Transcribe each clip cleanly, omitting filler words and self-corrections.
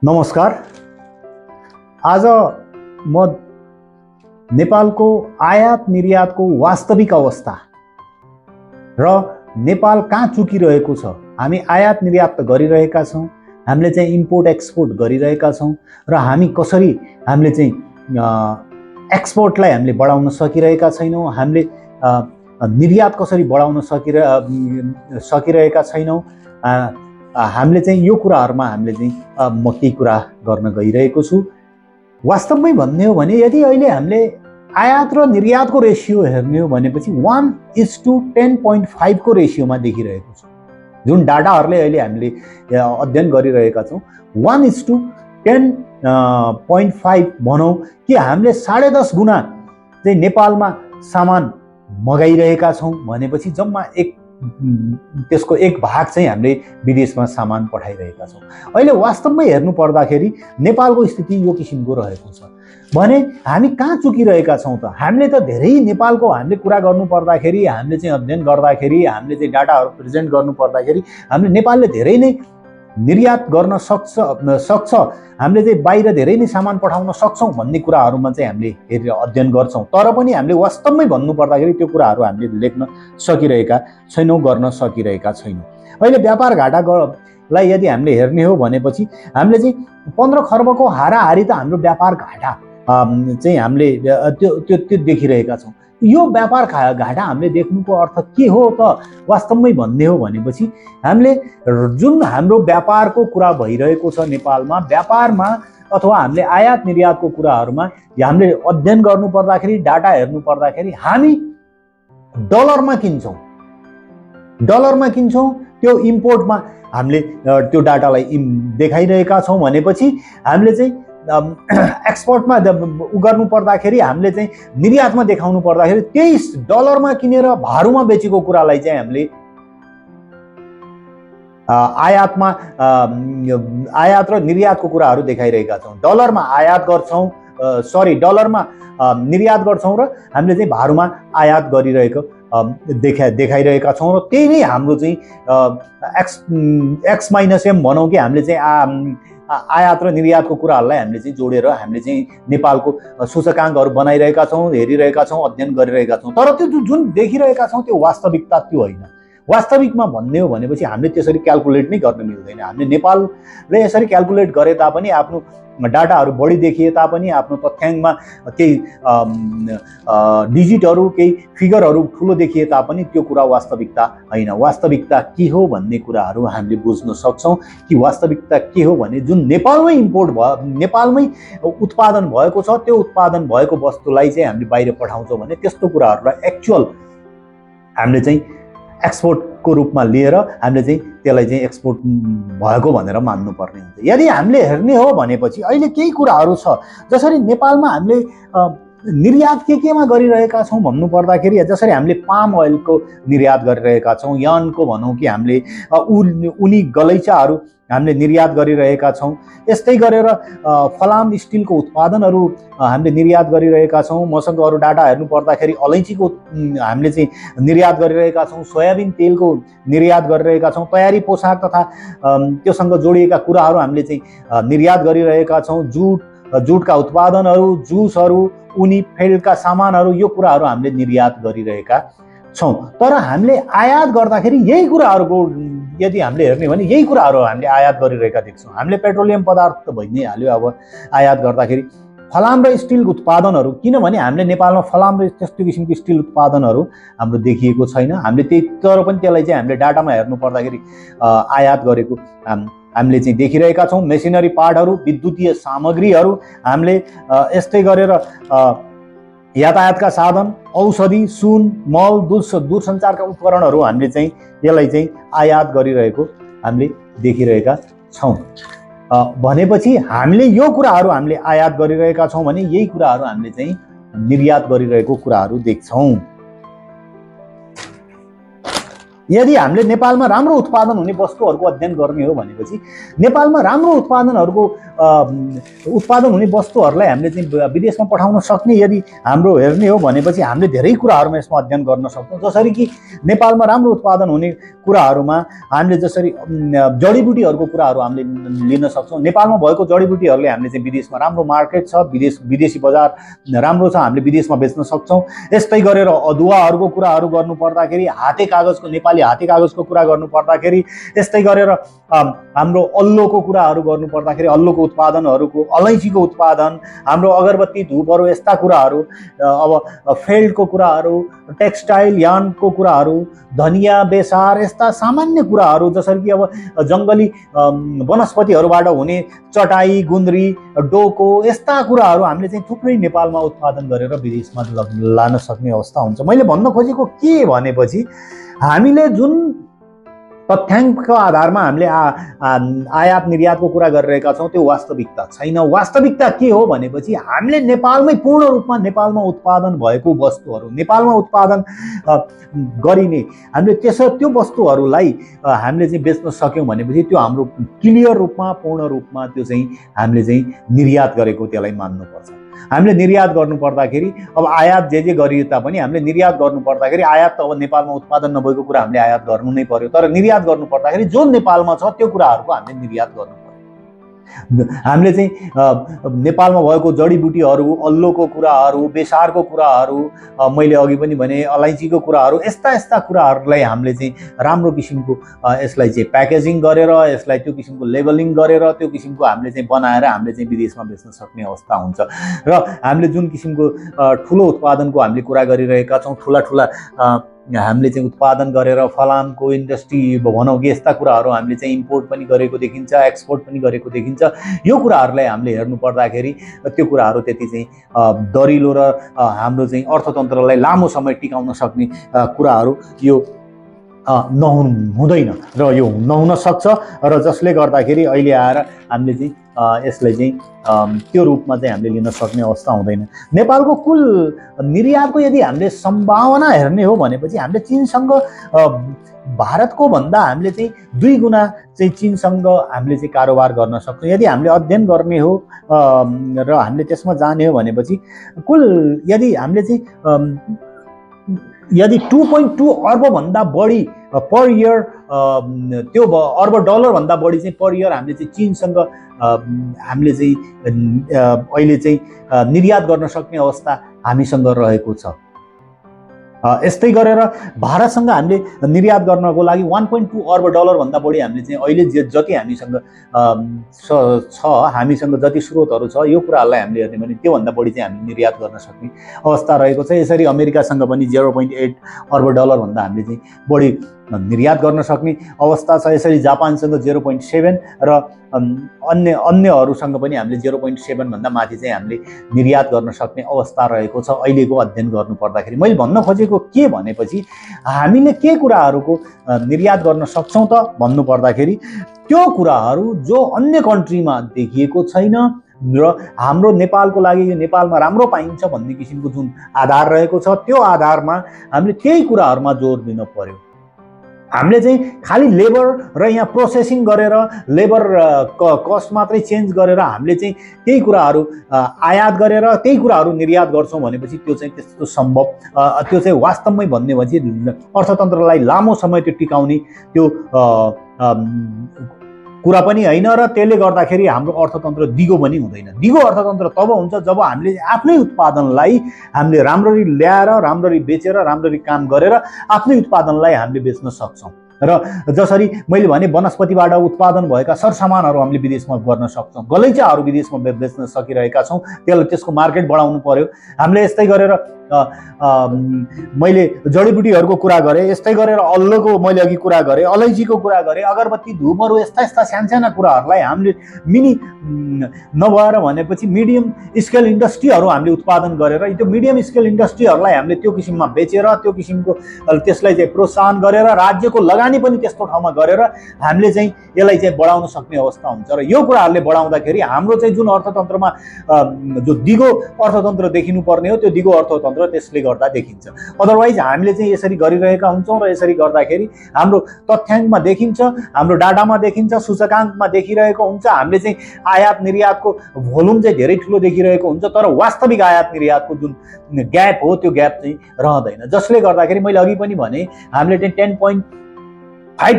नमस्कार। आज म नेपालको आयात निर्यातको वास्तविक अवस्था र नेपाल कहाँ चुकिरहेको छ। हामी आयात निर्यात त गरिरहेका छौँ, हामीले चाहिँ इम्पोर्ट एक्सपोर्ट गरिरहेका छौँ र हामी कसरी हामीले चाहिँ एक्सपोर्टलाई हामीले बढाउन सकिरहेका छैनौँ, हामीले निर्यात कसरी बढाउन सकिरहेका छैनौँ। हामीले चाहिँ यो कुराहरुमा हामीले चाहिँ म केही कुरा गर्न गइरहेको छु। वास्तवमै भन्ने हो भने यदि अहिले हामीले आयात र निर्यातको रेशियो हेर्ने हो भनेपछि 1:10.5 को रेशियोमा देखिरहेको छ। जुन डाटाहरुले अहिले हामीले अध्ययन गरिरहेका छौँ 1:10.5 भनौं कि हामीले 10.5 गुना चाहिँ नेपालमा सामान मगाइरहेका छौँ भनेपछि जम्मा त्यसको एक भाग चाहिँ हामीले विदेशमा सामान पठाइरहेका छौँ। अहिले वास्तवमै हेर्नु पर्दाखेरि नेपालको स्थिति यो किसिमको रहेको छ भने हामी कहाँ चुकिरहेका छौँ त। हामीले त धेरै नेपालको हामीले कुरा गर्नु पर्दाखेरि, हामीले चाहिँ अध्ययन गर्दाखेरि, हामीले चाहिँ डाटाहरु प्रेजेन्ट गर्नु पर्दाखेरि हामीले नेपालले धेरै नै निर्यात गर्न सक्छ, हामीले चाहिँ बाहिर धेरै नै सामान पठाउन सक्छौं भन्ने कुराहरुमा चाहिँ हामीले हेरेर अध्ययन गर्छौं। तर पनि हामीले वास्तवमै भन्नु पर्दाखेरि त्यो कुराहरु हामीले लेख्न सकिरहेका छैनौं, गर्न सकिरहेका छैनौं। अहिले व्यापार घाटालाई यदि हामीले हेर्ने हो भनेपछि हामीले चाहिँ 15 खर्बको हाराहारी त हाम्रो व्यापार घाटा चाहिँ हामीले त्यो देखिरहेका छौं। यो व्यापार घाटा हामीले देख्नुको अर्थ के हो त वास्तवमै भन्ने हो भनेपछि हामीले जुन हाम्रो व्यापारको कुरा भइरहेको छ नेपालमा, व्यापारमा अथवा हामीले आयात निर्यातको कुराहरुमा हामीले अध्ययन गर्नु पर्दाखेरि, डाटा हेर्नु पर्दाखेरि हामी डलरमा किन्छौं, त्यो इम्पोर्टमा हामीले त्यो डाटालाई देखाइरहेका छौं भनेपछि हामीले चाहिँ एक्सपोर्टमा गर्नु पर्दाखेरि, हामीले चाहिँ निर्यातमा देखाउनु पर्दाखेरि त्यही डलरमा किनेर भारूमा बेचेको कुरालाई चाहिँ हामीले आयात र निर्यातको कुराहरु देखाइरहेका छौं। डलरमा निर्यात गर्छौं र हामीले चाहिँ भारूमा आयात गरिरहेको देखाइरहेका छौं र त्यही नै हाम्रो चाहिँ एक्स माइनस एम भनौं कि हामीले चाहिँ आयात र निर्यातको कुराहरुलाई हामीले चाहिँ जोडेर हामीले चाहिँ नेपालको सूचकांकहरु बनाइरहेका छौं, हेरिरहेका छौं, अध्ययन गरिरहेका छौं। तर त्यो जुन देखिरहेका छौं त्यो वास्तविकता त्यो होइन। वास्तविकमा भन्ने हो भनेपछि हामीले त्यसरी क्याल्कुलेट नै गर्न मिल्दैन। हामीले नेपालले यसरी क्याल्कुलेट गरे तापनि, आफ्नो डाटाहरु बढी देखिए तापनि, आफ्नो तथ्याङ्कमा केही डिजिटहरु, केही फिगरहरु ठूलो देखिए तापनि त्यो कुरा वास्तविकता हैन। वास्तविकता के हो भन्ने कुराहरु हामीले बुझ्न सक्छौं कि वास्तविकता के हो भने जुन नेपालमै इम्पोर्ट भयो, नेपालमै उत्पादन भएको छ, त्यो उत्पादन भएको वस्तुलाई चाहिँ हामीले बाहिर पठाउँछौं भने त्यस्तो कुराहरुलाई एक्चुअल हामीले चाहिँ एक्सपोर्टको रूपमा लिएर हामीले चाहिँ त्यसलाई चाहिँ एक्सपोर्ट भएको भनेर मान्नु पर्ने हुन्छ। यदि हामीले हेर्ने हो भनेपछि अहिले केही कुराहरु छ जसरी नेपालमा हामीले निर्यात केमा गरिरहेका छौं भन्नु पर्दाखेरि, जसरी हामीले पाम ओइलको निर्यात गरिरहेका छौं, यानको भनौं कि हामीले उनी गलैँचाहरु हामीले निर्यात गरिरहेका छौं। यस्तै गरेर फलाम स्टिलको उत्पादनहरु हामीले निर्यात गरिरहेका छौं। मसँग अरु डाटा हेर्नु पर्दाखेरि अलैँचीको हामीले चाहिँ निर्यात गरिरहेका छौं, सोयाबिन तेलको निर्यात गरिरहेका छौं, तयारी पोशाक तथा त्योसँग जोडिएका कुराहरु हामीले चाहिँ निर्यात गरिरहेका छौं। जुटका उत्पादनहरु, जुसहरु, उनी फेल्टका सामानहरु, यो कुराहरु हामीले निर्यात गरिरहेका छौं। तर हामीले आयात गर्दाखेरि यही कुराहरुको यदि हामीले हेर्ने भने यही कुराहरु हामीले आयात गरिरहेका देख्छौं। हामीले पेट्रोलियम पदार्थ त भइ नै हाल्यो अब आयात गर्दाखेरि। फलाम र स्टिल उत्पादनहरु, किनभने हामीले नेपालमा फलाम र त्यस्तो किसिमको स्टिल उत्पादनहरु हाम्रो देखिएको छैन। हामीले तर पनि त्यसलाई चाहिँ हामीले डाटामा हेर्नु पर्दाखेरि आयात गरेको हामीले चाहिँ देखिरहेका छौं। मेसिनरी पार्टहरु, विद्युतीय सामग्रीहरु, हामीले यस्तै गरेर यातायातका साधन, औषधि, सुन, मल, दूरसञ्चारका उपकरणहरु हामीले चाहिँ यसलाई चाहिँ आयात गरिरहेको हामीले देखिरहेका छौं। भनेपछि हामीले यो कुराहरु हामीले आयात गरिरहेका छौं भने यही कुराहरु हामीले चाहिँ निर्यात गरिरहेको कुराहरु देख्छौं। यदि हामीले नेपालमा राम्रो उत्पादन हुने वस्तुहरूको अध्ययन गर्ने हो भनेपछि नेपालमा राम्रो उत्पादन हुने वस्तुहरूलाई हामीले चाहिँ विदेशमा पठाउन सक्ने यदि हाम्रो हेर्ने हो भनेपछि हामीले धेरै कुराहरूमा यसमा अध्ययन गर्न सक्छौँ। जसरी कि नेपालमा राम्रो उत्पादन हुने कुराहरूमा हामीले जसरी जडीबुटीहरूको कुराहरू हामीले लिन सक्छौँ। नेपालमा भएको जडीबुटीहरूले हामीले चाहिँ विदेशमा राम्रो मार्केट छ, विदेशी बजार राम्रो छ, हामीले विदेशमा बेच्न सक्छौँ। यस्तै गरेर अदुवाहरूको कुराहरू गर्नु पर्दाखेरि हाते कागजको नेपाली हाते कागजको कुरा गर्नु पर्दाखेरि, यस्तै गरेर हाम्रो अल्लोको कुराहरू गर्नु पर्दाखेरि अल्लोको उत्पादनहरूको, अलैँचीको उत्पादन, हाम्रो अगरबत्ती धुपहरू, यस्ता कुराहरू, अब फेल्डको कुराहरू, टेक्सटाइल यार्नको कुराहरू, धनिया बेसार, यस्ता सामान्य कुराहरू जसरी कि अब जङ्गली वनस्पतिहरूबाट हुने चटाई, गुन्द्री, डोको, यस्ता कुराहरू हामीले चाहिँ थुप्रै नेपालमा उत्पादन गरेर विदेशमा लान सक्ने अवस्था हुन्छ। मैले भन्न खोजेको के भनेपछि हामीले जुन तथ्याङ्कको आधारमा हामीले आयात निर्यातको कुरा गरिरहेका छौँ त्यो वास्तविकता छैन। वास्तविकता के हो भनेपछि हामीले नेपालमै पूर्ण रूपमा नेपालमा उत्पादन भएको वस्तुहरू, नेपालमा उत्पादन गरिने हामीले त्यो वस्तुहरूलाई हामीले चाहिँ बेच्न सक्यौँ भनेपछि त्यो हाम्रो क्लियर रूपमा, पूर्ण रूपमा त्यो चाहिँ हामीले चाहिँ निर्यात गरेको त्यसलाई मान्नुपर्छ। हामीले निर्यात गर्नु पर्दाखेरि अब आयात जे गरिए तापनि हामीले निर्यात गर्नु पर्दाखेरि आयात त अब नेपालमा उत्पादन नभएको कुरा हामीले आयात गर्नु नै पर्यो, तर निर्यात गर्नु पर्दाखेरि जो नेपालमा छ त्यो कुराहरूको हामीले निर्यात गर्नु पर्यो। हामीले चाहिँ नेपालमा भएको जडीबुटीहरू, अल्लोको कुराहरू, बेसारको कुराहरू, मैले अघि पनि भने अलैँचीको कुराहरू, यस्ता कुराहरूलाई हामीले चाहिँ राम्रो किसिमको यसलाई चाहिँ प्याकेजिङ गरेर, यसलाई त्यो किसिमको लेबलिङ गरेर, त्यो किसिमको हामीले चाहिँ बनाएर हामीले चाहिँ विदेशमा बेच्न सक्ने अवस्था हुन्छ। र हामीले जुन किसिमको ठुलो उत्पादनको हामीले कुरा गरिरहेका छौँ, ठुला हामीले चाहिँ उत्पादन गरेर फलामको इन्डस्ट्री भनौँ कि यस्ता कुराहरू हामीले चाहिँ इम्पोर्ट पनि गरेको देखिन्छ, एक्सपोर्ट पनि गरेको देखिन्छ। यो कुराहरूलाई हामीले हेर्नु पर्दाखेरि त्यो कुराहरू त्यति चाहिँ दरिलो र हाम्रो चाहिँ अर्थतन्त्रलाई लामो समय टिकाउन सक्ने कुराहरू यो हुँदैन र यो नहुन सक्छ। र जसले गर्दाखेरि अहिले आएर हामीले चाहिँ यसलाई चाहिँ त्यो रूपमा चाहिँ हामीले लिन सक्ने अवस्था हुँदैन। नेपालको कुल निर्यातको यदि हामीले सम्भावना हेर्ने हो भनेपछि हामीले चीनसँग भारतको भन्दा हामीले चाहिँ 2 गुणा चाहिँ चीनसँग हामीले चाहिँ कारोबार गर्न सक्छौँ। यदि हामीले अध्ययन गर्ने हो र हामीले त्यसमा जाने हो भनेपछि कुल यदि हामीले चाहिँ यदि 2.2 अर्बभन्दा बढी पर इयर, त्यो अर्ब डलरभन्दा बढी चाहिँ पर इयर हामीले चाहिँ चीनसँग हामीले चाहिँ अहिले चाहिँ निर्यात गर्न सक्ने अवस्था हामीसँग रहेको छ। यस्तै गरेर भारतसँग हामीले निर्यात गर्नको लागि 1.2 अर्ब डलरभन्दा बढी हामीले चाहिँ अहिले जति हामीसँग छ, हामीसँग जति स्रोतहरू छ, यो कुराहरूलाई हामीले हेर्ने भने त्योभन्दा बढी चाहिँ हामीले निर्यात गर्न सक्ने अवस्था रहेको छ। यसरी अमेरिकासँग पनि 0.8 अर्ब डलरभन्दा हामीले चाहिँ बढी निर्यात गर्न सक्ने अवस्था छ। यसरी जापानसँग 0.7 र अन्यहरूसँग पनि हामीले 0.7 भन्दा माथि चाहिँ हामीले निर्यात गर्न सक्ने अवस्था रहेको छ अहिलेको अध्ययन गर्नु पर्दाखेरि। मैले भन्न खोजेको के भनेपछि हामीले के कुराहरूको निर्यात गर्न सक्छौँ त भन्नु पर्दाखेरि त्यो कुराहरू जो अन्य कन्ट्रीमा देखिएको छैन र हाम्रो नेपालको लागि यो नेपालमा राम्रो पाइन्छ भन्ने किसिमको जुन आधार रहेको छ, त्यो आधारमा हामीले त्यही कुराहरूमा जोड दिन पर्यो। हामीले चाहिँ खालि लेबर र यहाँ प्रोसेसिङ गरेर लेबर कस्ट मात्रै चेन्ज गरेर हामीले चाहिँ त्यही कुराहरू आयात गरेर त्यही कुराहरू निर्यात गर्छौँ भनेपछि त्यो चाहिँ त्यस्तो सम्भव, त्यो चाहिँ वास्तवमै भन्ने भने अर्थतन्त्रलाई लामो समय त्यो टिकाउने त्यो कुरा पनि होइन र त्यसले गर्दाखेरि हाम्रो अर्थतन्त्र दिगो पनि हुँदैन। दिगो अर्थतन्त्र तब हुन्छ जब हामीले आफ्नै उत्पादनलाई हामीले राम्ररी ल्याएर, राम्ररी बेचेर, राम्ररी काम गरेर आफ्नै उत्पादनलाई हामीले बेच्न सक्छौँ। र जसरी मैले भने वनस्पतिबाट उत्पादन भएका सरसामानहरू हामीले विदेशमा गर्न सक्छौँ, गलैँचाहरू विदेशमा बेच्न सकिरहेका छौँ, त्यसको मार्केट बढाउनु पर्यो। हामीले यस्तै गरेर मैले जडीबुटीहरूको कुरा गरेँ, यस्तै गरेर अल्लोको मैले अघि कुरा गरेँ, अलैँचीको कुरा गरेँ, अगरबत्ती धुपहरू, यस्ता साना कुराहरूलाई हामीले मिनी नभएर भनेपछि मिडियम स्केल इन्डस्ट्रीहरू हामीले उत्पादन गरेर त्यो मिडियम स्केल इन्डस्ट्रीहरूलाई हामीले त्यो किसिममा बेचेर त्यो किसिमको त्यसलाई चाहिँ प्रोत्साहन गरेर राज्यको लगानी पनि त्यस्तो ठाउँमा गरेर हामीले चाहिँ यसलाई चाहिँ बढाउन सक्ने अवस्था हुन्छ। र यो कुराहरूले बढाउँदाखेरि हाम्रो चाहिँ जुन अर्थतन्त्रमा जो दिगो अर्थतन्त्र देखिनुपर्ने हो त्यो दिगो अर्थतन्त्र मात्र त्यसले गर्दा देखिन्छ। अदरवाइज हामीले चाहिँ यसरी गरिरहेका हुन्छौँ र यसरी गर्दाखेरि हाम्रो तथ्याङ्कमा देखिन्छ, हाम्रो डाटामा देखिन्छ, सूचकाङ्कमा देखिरहेको हुन्छ, हामीले चाहिँ आयात निर्यातको भोल्युम चाहिँ धेरै ठुलो देखिरहेको हुन्छ, तर वास्तविक आयात निर्यातको जुन ग्याप हो त्यो ग्याप चाहिँ रहँदैन। जसले गर्दाखेरि मैले अघि पनि भने हामीले चाहिँ 10.5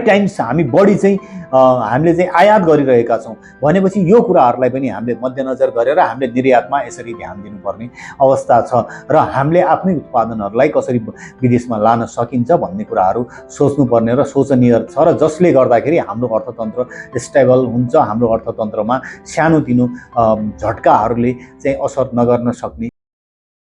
टाइम्स हामी बढी चाहिँ हामीले चाहिँ आयात गरिरहेका छौँ भनेपछि यो कुराहरूलाई पनि हामीले मध्यनजर गरेर हामीले निर्यातमा यसरी ध्यान दिनुपर्ने अवस्था छ र हामीले आफ्नै उत्पादनहरूलाई कसरी विदेशमा लान सकिन्छ भन्ने कुराहरू सोच्नुपर्ने र सोचनीय छ र जसले गर्दाखेरि हाम्रो अर्थतन्त्र स्टेबल हुन्छ, हाम्रो अर्थतन्त्रमा सानोतिनो झट्काहरूले चाहिँ असर नगर्न सक्ने